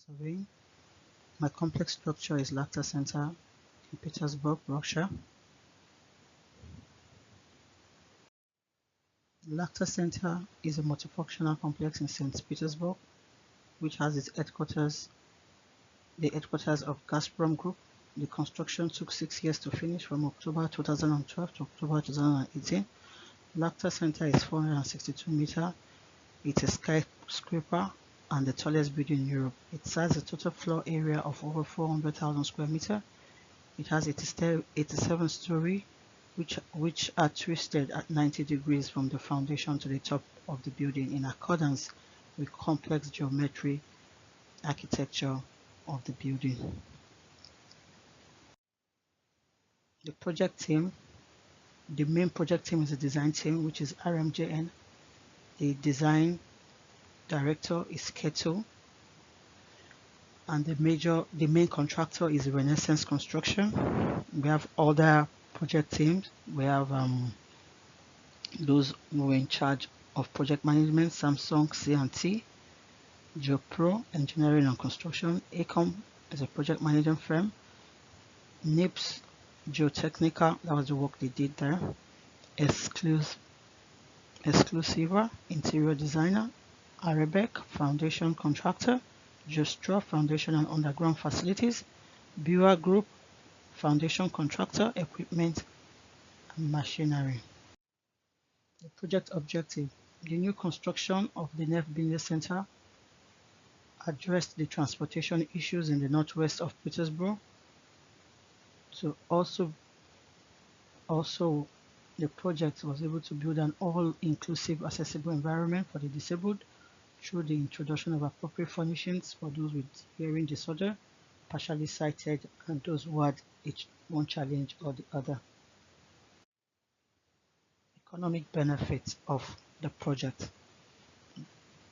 Surveying. My complex structure is LAKHTA Center in Petersburg, Russia. LAKHTA Center is a multifunctional complex in St. Petersburg, which has its headquarters, the headquarters of Gazprom Group. The construction took 6 years to finish, from October 2012 to October 2018. LAKHTA Center is 462 meters. It's a skyscraper and the tallest building in Europe. It has a total floor area of over 400,000 square meters. It has 87 stories, which are twisted at 90 degrees from the foundation to the top of the building in accordance with complex geometry architecture of the building. The project team, the main project team is the design team, which is RMJN. The design director is Keto, and the main contractor is Renaissance Construction. We have other project teams. We have those who are in charge of project management: Samsung C&T, GeoPro Engineering and Construction, ACOM is a project management firm, NIPS Geotechnical, that was the work they did there, Exclusiva Interior Designer, Arabic Foundation Contractor, Justra Foundation and Underground Facilities, Bua Group Foundation Contractor, Equipment and Machinery. The project objective: the new construction of the NEF Business Center addressed the transportation issues in the northwest of Petersburg. So also the project was able to build an all-inclusive accessible environment for the disabled through the introduction of appropriate furnishings for those with hearing disorder, partially sighted, and those who had one challenge or the other. Economic benefits of the project.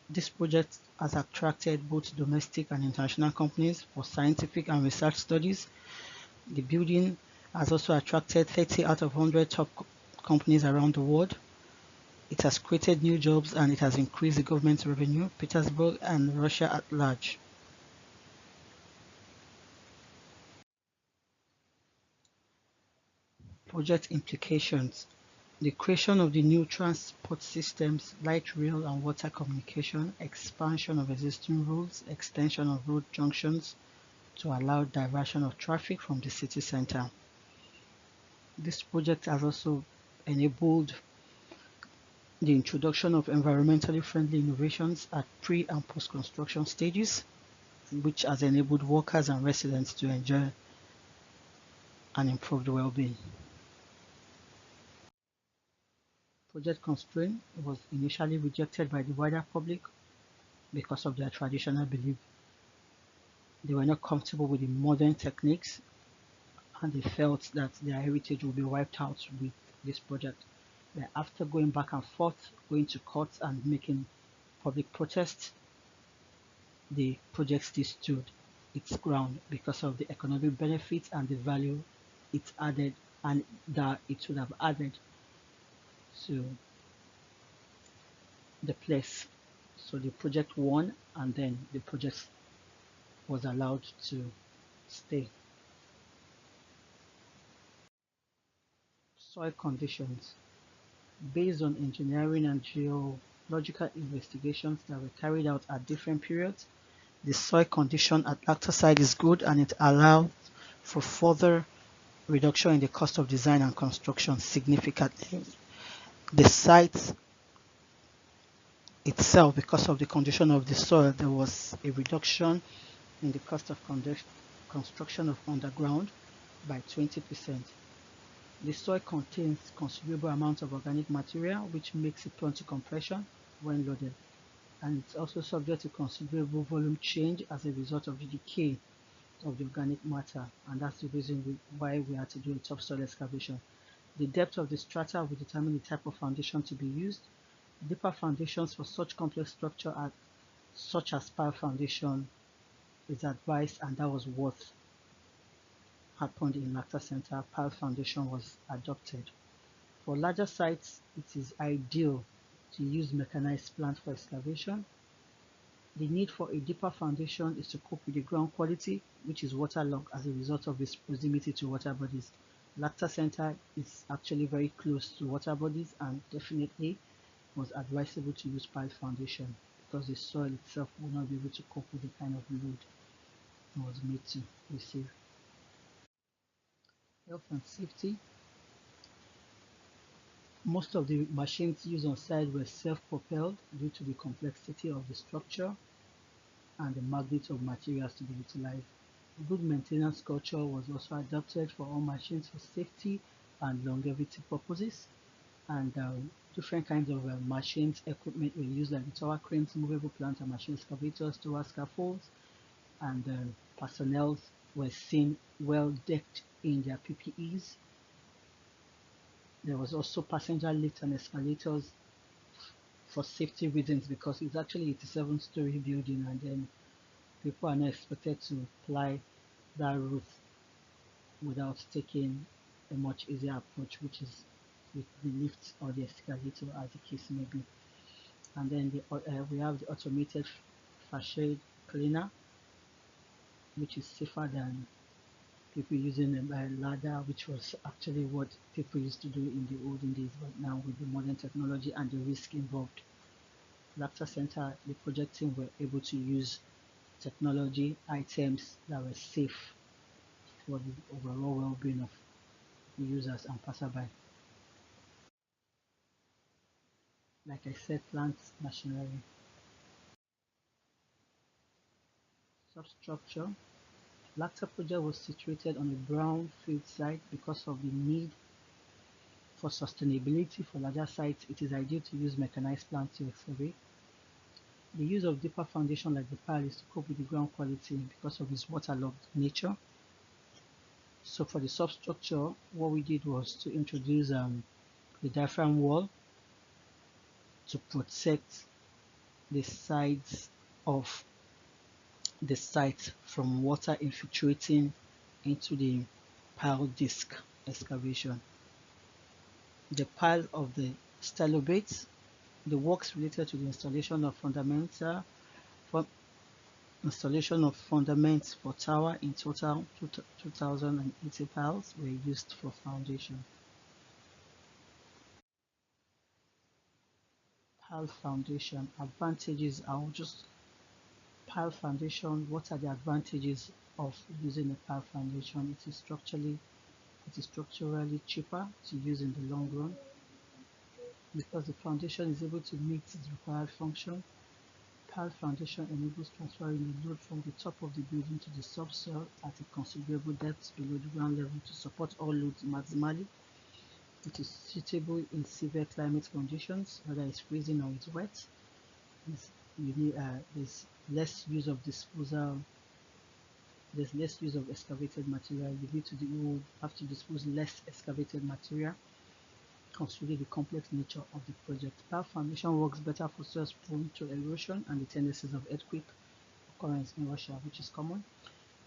This project has attracted both domestic and international companies for scientific and research studies. The building has also attracted 30 out of 100 top companies around the world. It has created new jobs and it has increased the government's revenue, Petersburg and Russia at large. Project implications. The creation of the new transport systems, light rail and water communication, expansion of existing roads, extension of road junctions to allow diversion of traffic from the city center. This project has also enabled the introduction of environmentally friendly innovations at pre- and post-construction stages, which has enabled workers and residents to enjoy and improve the well-being. Project constraint was initially rejected by the wider public because of their traditional belief. They were not comfortable with the modern techniques and they felt that their heritage would be wiped out with this project. But after going back and forth, going to court and making public protests, the project still stood its ground because of the economic benefits and the value it added and that it would have added to the place. So the project won and then the project was allowed to stay. Soil conditions. Based on engineering and geological investigations that were carried out at different periods, the soil condition at LAKHTA site is good and it allows for further reduction in the cost of design and construction significantly. The site itself, because of the condition of the soil, there was a reduction in the cost of construction of underground by 20%. The soil contains considerable amounts of organic material, which makes it prone to compression when loaded, and it's also subject to considerable volume change as a result of the decay of the organic matter, and that's the reason why we had to do a topsoil excavation. The depth of the strata will determine the type of foundation to be used. Deeper foundations for such complex structure such as pile foundation is advised, and that was what happened in LAKHTA Center. Pile foundation was adopted. For larger sites, it is ideal to use mechanized plant for excavation. The need for a deeper foundation is to cope with the ground quality, which is waterlogged as a result of its proximity to water bodies. LAKHTA Center is actually very close to water bodies, and definitely was advisable to use pile foundation because the soil itself will not be able to cope with the kind of load it was made to receive. Health and safety. Most of the machines used on site were self-propelled due to the complexity of the structure and the magnitude of materials to be utilized. Good maintenance culture was also adopted for all machines for safety and longevity purposes. And different kinds of machines, equipment were used like the tower cranes, movable planter machine excavators, tower scaffolds, and personnel were seen well decked in their PPEs. There was also passenger lift and escalators for safety reasons because it's actually a 87-story building, and then people are not expected to fly that route without taking a much easier approach, which is with the lift or the escalator, as the case may be. And then we have the automated facade cleaner, which is safer than people using a ladder, which was actually what people used to do in the olden days. But now with the modern technology and the risk involved, LAKHTA Center, the project team were able to use technology items that were safe for the overall well-being of the users and passerby. Like I said, plant machinery. Substructure. LAKHTA project was situated on a brownfield site because of the need for sustainability. For larger sites, it is ideal to use mechanized plant to excavate. The use of deeper foundation like the pile is to cope with the ground quality because of its waterlogged nature. So for the substructure, what we did was to introduce the diaphragm wall to protect the sides of the site from water infiltrating into the pile disc excavation. The pile of the stylobates, the works related to the installation of fundaments for tower, in total 2080 piles were used for foundation. Pile foundation advantages. I'll just pile foundation. What are the advantages of using a pile foundation? It is structurally cheaper to use in the long run because the foundation is able to meet its required function. Pile foundation enables transferring the load from the top of the building to the subsoil at a considerable depth below the ground level to support all loads maximally. It is suitable in severe climate conditions, whether it's freezing or it's wet. There's less use of disposal. There's less use of excavated material. You have to dispose less excavated material, considering the complex nature of the project. Pile foundation works better for soils prone to erosion and the tendencies of earthquake occurrence in Russia, which is common.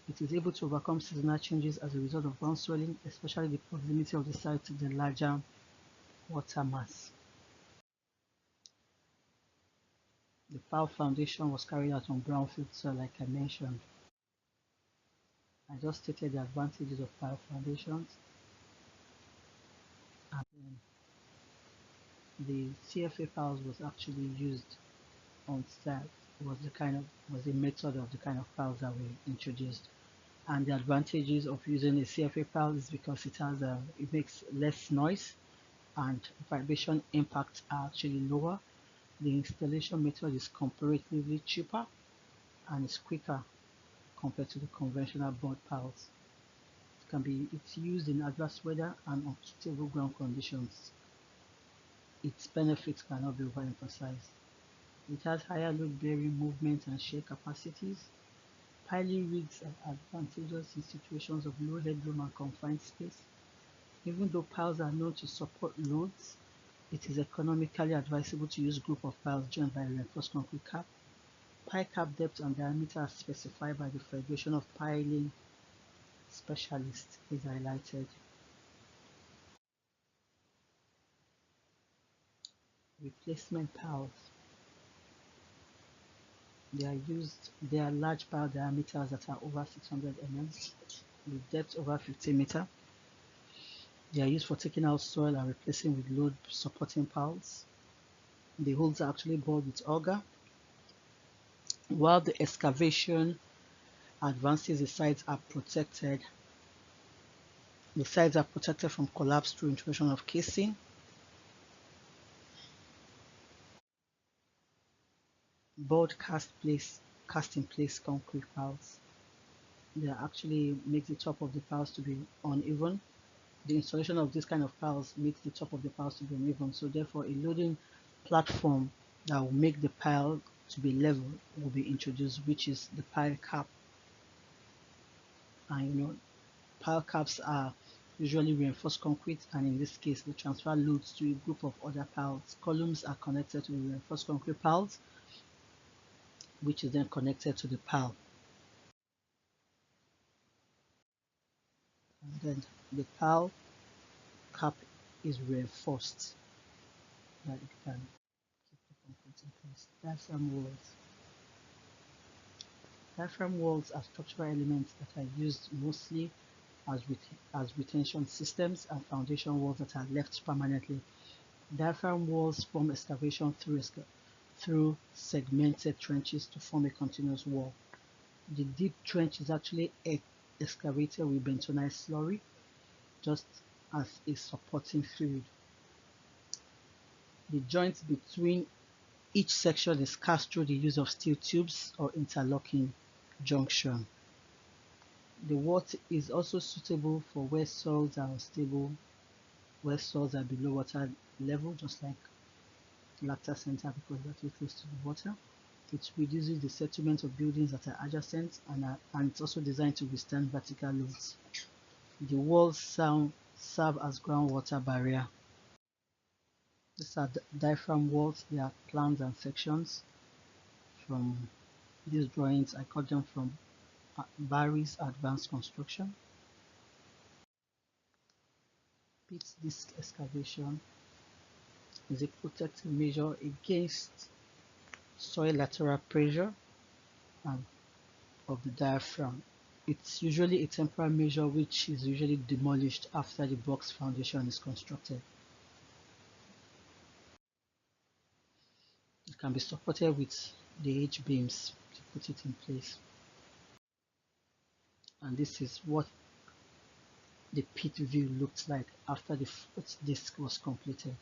It is able to overcome seasonal changes as a result of ground swelling, especially the proximity of the site to the larger water mass. The pile foundation was carried out on brownfield soil, like I mentioned. I just stated the advantages of pile foundations, and then the CFA piles was actually used on site. Was the method of the kind of piles that were introduced. And the advantages of using a CFA pile is because it makes less noise and vibration impacts are actually lower. The installation method is comparatively cheaper and is quicker compared to the conventional board piles. It's used in adverse weather and unstable ground conditions. Its benefits cannot be overemphasized. It has higher load bearing movement and shear capacities. Piling rigs are advantageous in situations of low headroom and confined space. Even though piles are known to support loads, it is economically advisable to use group of piles joined by a reinforced concrete cap. Pile cap depth and diameter as specified by the Federation of Piling Specialists is highlighted. Replacement piles. They are large pile diameters that are over 600 mm with depth over 50 meter. They are used for taking out soil and replacing with load supporting piles. The holes are actually bored with auger. While the excavation advances, the sides are protected. The sides are protected from collapse through introduction of casing. Board cast in place concrete piles. They actually make the top of the piles to be uneven. The installation of this kind of piles makes the top of the piles to be uneven. So therefore, a loading platform that will make the pile to be level will be introduced, which is the pile cap. And pile caps are usually reinforced concrete, and in this case, they transfer loads to a group of other piles. Columns are connected to the reinforced concrete piles, which is then connected to the pile. And then the pile cap is reinforced that it can keep the concrete in place. Diaphragm walls. Diaphragm walls are structural elements that are used mostly as retention systems and foundation walls that are left permanently. Diaphragm walls form excavation through segmented trenches to form a continuous wall. The deep trench is actually excavated with bentonite slurry just as a supporting fluid. The joint between each section is cast through the use of steel tubes or interlocking junction. The wall is also suitable for where soils are unstable, where soils are below water level, just like LAKHTA Center, because they're too close to the water. It reduces the settlement of buildings that are adjacent, and it's also designed to withstand vertical loads. The walls serve as groundwater barrier. These are diaphragm walls. They are plans and sections from these drawings. I got them from Barry's Advanced Construction. Pit disc excavation is a protective measure against soil lateral pressure and of the diaphragm. It's usually a temporary measure which is usually demolished after the box foundation is constructed. It can be supported with the H-beams to put it in place. And this is what the pit view looked like after the foot disc was completed.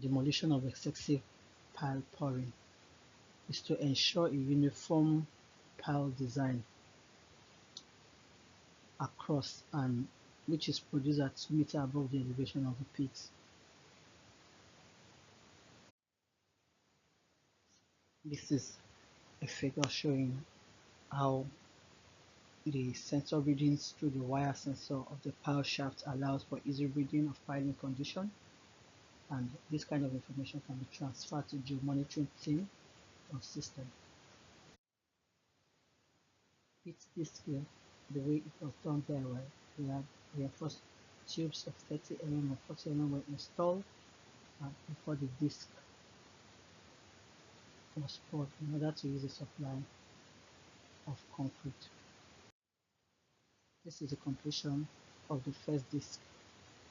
Demolition of excessive pile pouring is to ensure a uniform pile design across, and which is produced at 2 meters above the elevation of the pit. This is a figure showing how the sensor readings through the wire sensor of the pile shaft allows for easy reading of piling condition, and this kind of information can be transferred to the monitoring team or system. It's this here, the way it was done there, where we had reinforced tubes of 30 mm or 40 mm were installed before the disc was poured in order to use a supply of concrete. This is the completion of the first disc.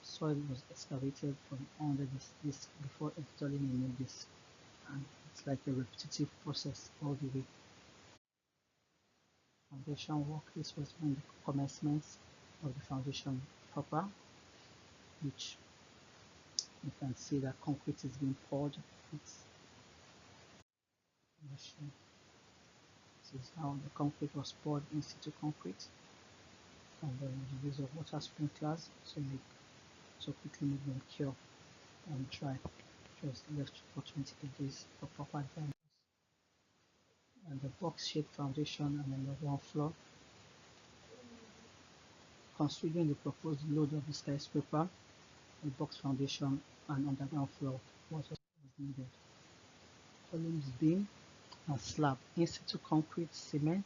Soil was excavated from under this disc before installing a new disc, and it's like a repetitive process all the way. Foundation work. This was when the commencement of the foundation proper, which you can see that concrete is being poured. This is how the concrete was poured in situ concrete, and then the use of water sprinklers to quickly make them cure and dry. It was left for 28 days for proper drying. And the box-shaped foundation and on the ground floor. Considering the proposed load of the skyscraper, a box foundation and underground floor was needed. Columns, beam, and slab, in situ concrete, cement,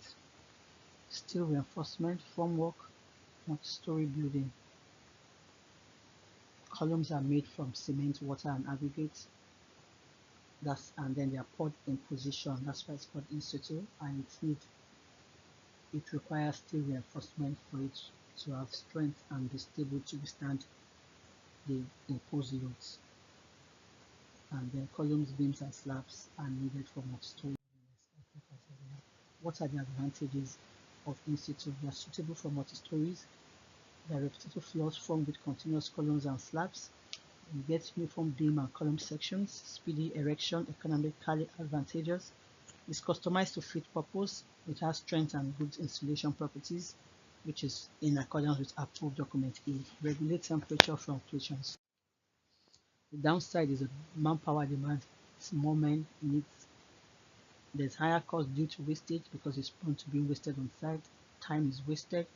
steel reinforcement, formwork, multi-story building. Columns are made from cement, water, and aggregates. And then they are poured in position. That's why it's called in situ, and it requires steel reinforcement for it to have strength and be stable to withstand the imposed loads. And then columns, beams, and slabs are needed for multi-story. What are the advantages of in situ? They are suitable for multi-stories. They are repetitive floors formed with continuous columns and slabs. You get uniform beam and column sections, speedy erection, economically advantageous. It's customized to fit purpose. It has strength and good insulation properties, which is in accordance with approved document E. Regulate temperature fluctuations. The downside is a manpower demand. It's more men needs. There's higher cost due to wastage because it's prone to being wasted on site. Time is wasted.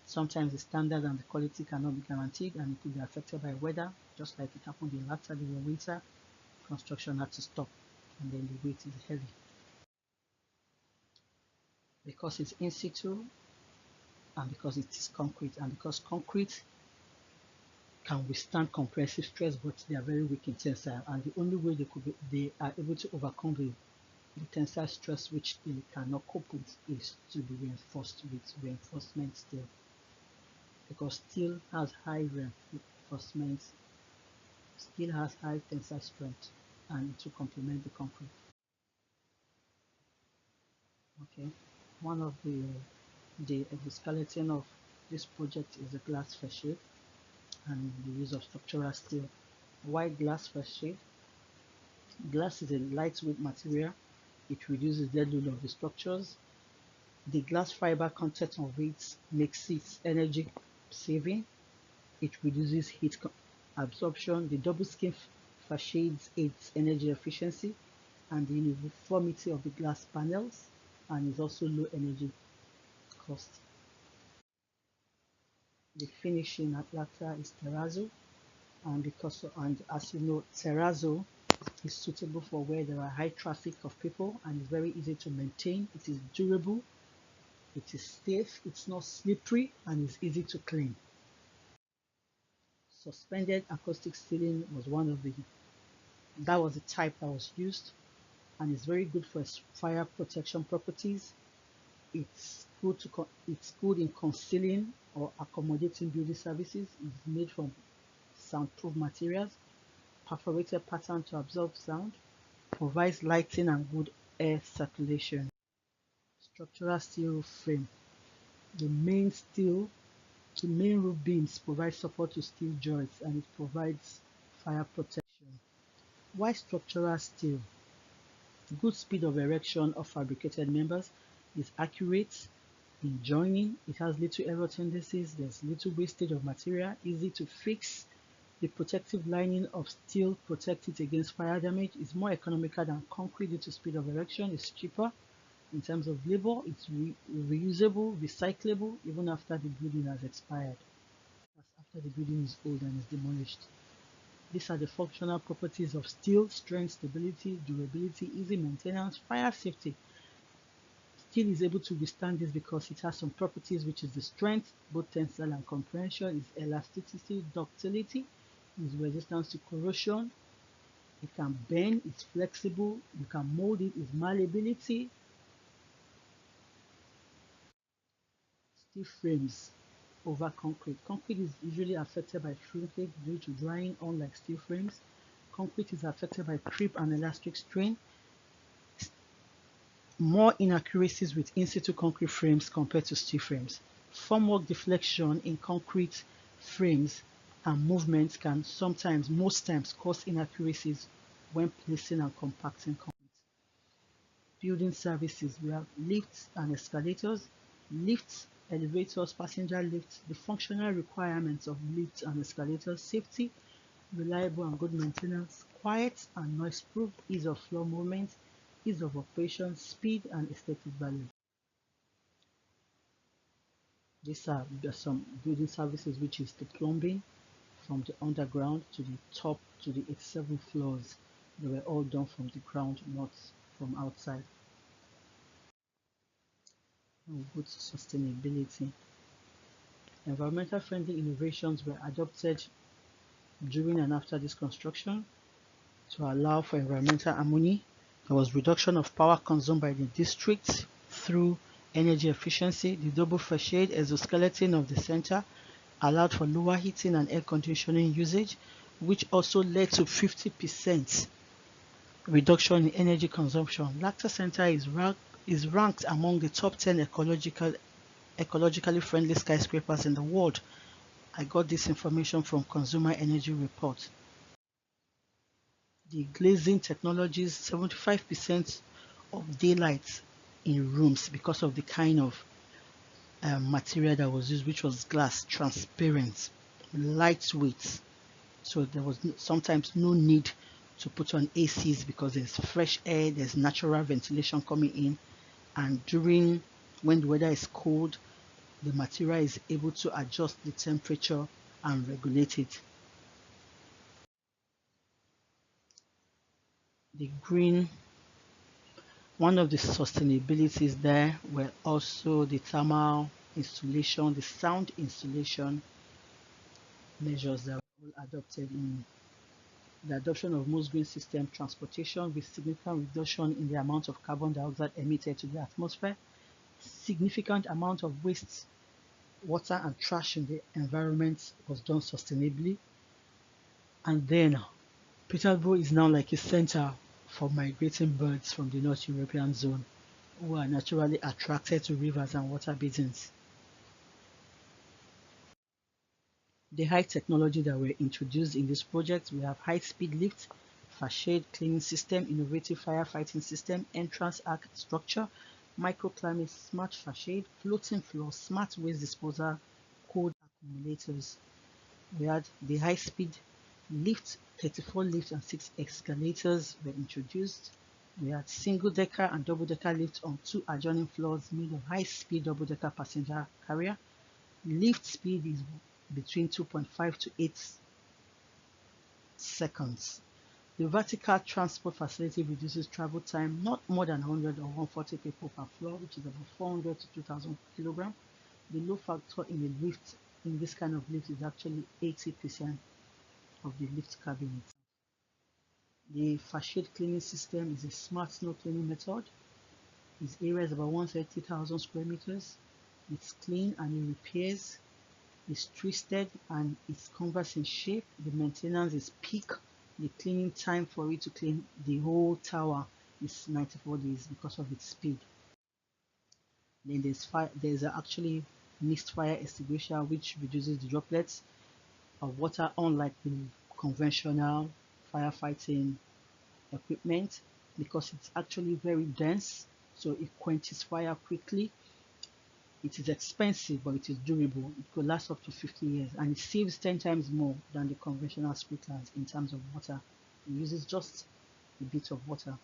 Sometimes the standard and the quality cannot be guaranteed, and it could be affected by weather, just like it happened in LAKHTA during winter. Construction had to stop, and then the weight is heavy. Because it's in situ, and because it is concrete, and because concrete can withstand compressive stress, but they are very weak in tensile, and the only way they are able to overcome the tensile stress which they cannot cope with is to be reinforced with reinforcement steel, because steel has high reinforcement, steel has high tensile strength, and to complement the concrete. Okay, one of the skeleton of this project is a glass facade and the use of structural steel. Why glass facade? Glass is a lightweight material. It reduces dead load of the structures. The glass fiber content of it makes it energy saving. It reduces heat absorption. The double skin facades aids energy efficiency and the uniformity of the glass panels, and is also low energy cost. The finishing at LAKHTA is terrazzo, and as you know, terrazzo is suitable for where there are high traffic of people and is very easy to maintain. It is durable, it is safe, it's not slippery, and it's easy to clean. Suspended acoustic ceiling was that was the type that was used, and it's very good for fire protection properties. It's good in concealing or accommodating building services. It's made from soundproof materials, perforated pattern to absorb sound, provides lighting and good air circulation. Structural steel roof frame. The main roof beams provide support to steel joists, and it provides fire protection. Why structural steel? Good speed of erection of fabricated members, is accurate in joining, it has little error tendencies, there's little wastage of material, easy to fix. The protective lining of steel protects it against fire damage, is more economical than concrete due to speed of erection, it's cheaper. In terms of labor, it's reusable, recyclable, even after the building has expired. That's after the building is old and is demolished. These are the functional properties of steel: strength, stability, durability, easy maintenance, fire safety. Steel is able to withstand this because it has some properties, which is the strength, both tensile and compression, its elasticity, ductility, its resistance to corrosion. It can bend, it's flexible, you can mold it, its malleability. Steel frames over concrete. Concrete is usually affected by shrinkage due to drying, unlike steel frames. Concrete is affected by creep and elastic strain. More inaccuracies with in situ concrete frames compared to steel frames. Formwork deflection in concrete frames and movements can most times, cause inaccuracies when placing and compacting concrete. Building services, we have lifts and escalators. Lifts, elevators, passenger lifts. The functional requirements of lifts and escalators: safety, reliable and good maintenance, quiet and noise proof, ease of floor movement, ease of operation, speed, and aesthetic value. These are some building services, which is the plumbing from the underground to the top to the 87 floors. They were all done from the ground, not from outside. Good sustainability. Environmental friendly innovations were adopted during and after this construction. to allow for environmental harmony. There was reduction of power consumed by the district through energy efficiency. The double facade exoskeleton of the center allowed for lower heating and air conditioning usage, which also led to 50% reduction in energy consumption. LAKHTA Center is ranked among the top 10 ecologically friendly skyscrapers in the world. I got this information from Consumer Energy Report. The glazing technologies, 75% of daylight in rooms because of the kind of material that was used, which was glass, transparent, lightweight. So there was sometimes no need to put on ACs because there's fresh air, there's natural ventilation coming in, and during when the weather is cold, the material is able to adjust the temperature and regulate it. The green, one of the sustainabilities there were also the thermal insulation, the sound insulation measures that were all adopted in the adoption of most green system transportation with significant reduction in the amount of carbon dioxide emitted to the atmosphere, significant amount of waste, water and trash in the environment was done sustainably. And then Peterborough is now like a center for migrating birds from the North European zone who are naturally attracted to rivers and water basins. The high technology that were introduced in this project, we have high-speed lift, facade cleaning system, innovative firefighting system, entrance arc structure, microclimate smart facade, floating floor, smart waste disposal, cold accumulators. We had the high-speed lift, 34 lifts and 6 escalators were introduced. We had single-decker and double-decker lifts on 2 adjoining floors made of high-speed double-decker passenger carrier. Lift speed is between 2.5 to 8 seconds. The vertical transport facility reduces travel time not more than 100 or 140 people per floor, which is about 400 to 2,000 kilograms. The load factor in a lift, in this kind of lift, is actually 80% of the lift cabin. The facade cleaning system is a smart snow cleaning method. Its area is about 130,000 square meters. It's clean and it repairs. It's twisted and it's convex in shape. The maintenance is peak. The cleaning time for it to clean the whole tower is 94 days because of its speed. Then there's actually mist fire extinguisher which reduces the droplets of water, unlike the conventional firefighting equipment, because it's actually very dense, so it quenches fire quickly. It is expensive, but it is durable. It could last up to 50 years, and it saves 10 times more than the conventional sprinklers in terms of water. It uses just a bit of water.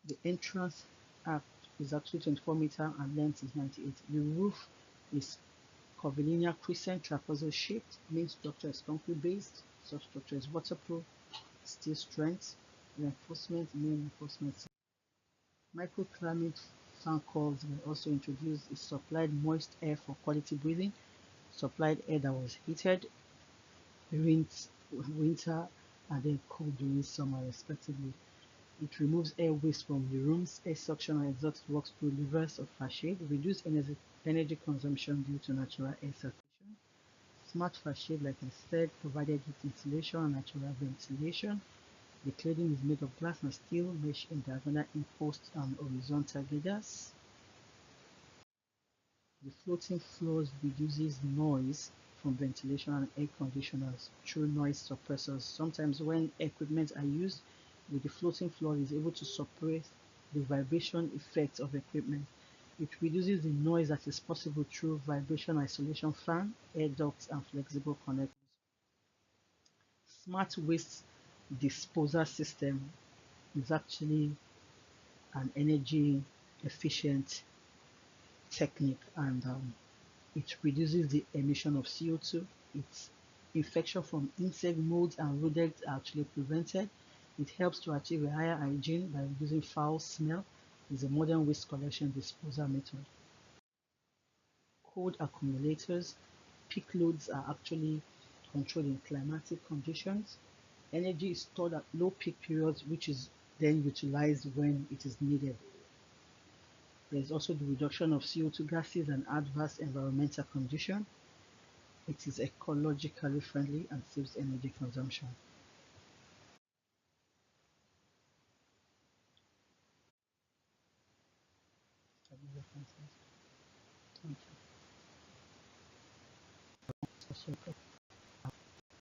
The entrance arc is actually 24 meters and length is 98. The roof is curvilinear crescent trapezoid shaped. Main structure is concrete based. Substructure is waterproof, steel strength, reinforcement, main reinforcement. Microclimate fan coils were also introduced. It supplied moist air for quality breathing, supplied air that was heated during winter and then cooled during summer respectively. It removes air waste from the rooms. Air suction and exhaust works through levers of facade, reduce energy consumption due to natural air circulation. Smart facade, like I said, provided heat insulation and natural ventilation. The cladding is made of glass and steel, mesh in diagonal impost and horizontal girders. The floating floors reduces noise from ventilation and air conditioners through noise suppressors. Sometimes when equipment are used with the floating floor, it is able to suppress the vibration effects of equipment. It reduces the noise that is possible through vibration isolation fan, air ducts and flexible connectors. Smart waste disposal system is actually an energy efficient technique, and it reduces the emission of CO2. Its infection from insect, molds and rodents are actually prevented. It helps to achieve a higher hygiene by reducing foul smell. It's a modern waste collection disposal method. Cold accumulators. Peak loads are actually controlled in climatic conditions. Energy is stored at low peak periods, which is then utilized when it is needed. There's also the reduction of CO2 gases and adverse environmental conditions. It is ecologically friendly and saves energy consumption. Thank you.